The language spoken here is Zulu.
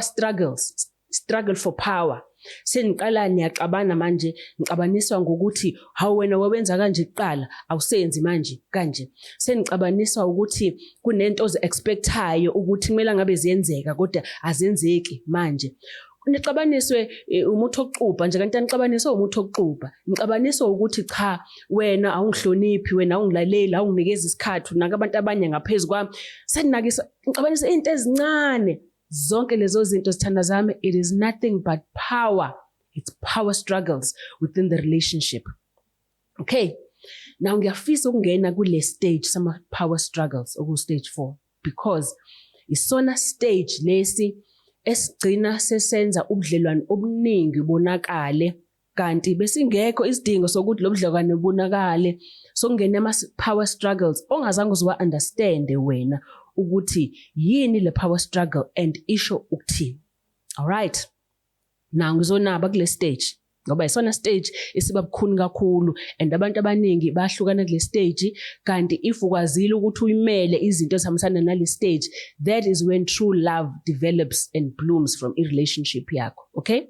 struggle for power. Seniqala niyaxabana manje, nixabaniswa ngokuthi hawu wena wawenza kanje kuqala awusenzi manje kanje. Senixabaniswa ukuthi kunento ozi-expectayo ukuthi kumele ngabe ziyenzeka kodwa azenzeki manje. Nixabaniswe umuthi okuxubha nje kanti anixabaniswe umuthi okuxubha. Nixabaniswa ukuthi cha wena awungihloniphi, wena awungilaleli, awunginikeza isikhathi unaka abantu abanye ngaphezulu kwami. Seninakisa nixabaniswa izinto ezincane. Zonke lezo zinto zithanda zami, it is nothing but power. It's power struggles within the relationship. Okay. Now ngiyafisa ukungena kule stage sama power struggles oku stage 4 because isona stage lesi esigcina sesenza ubudlelwano obuningi bonakale kanti besingekho isidingo sokuthi lo budlelwano bonakale. Sokungena ama power struggles ongazange uzwa understand wena ukuthi yini le power struggle and isho ukuthini. All right. Now ngizonaba kule stage ngoba isona stage esiba bukhuni kakhulu and abantu abaningi bahlukana kule stage kanti if ukwazile ukuthi uyimele izinto ezihambisana nale stage, that is when true love develops and blooms from a relationship yakho. Okay?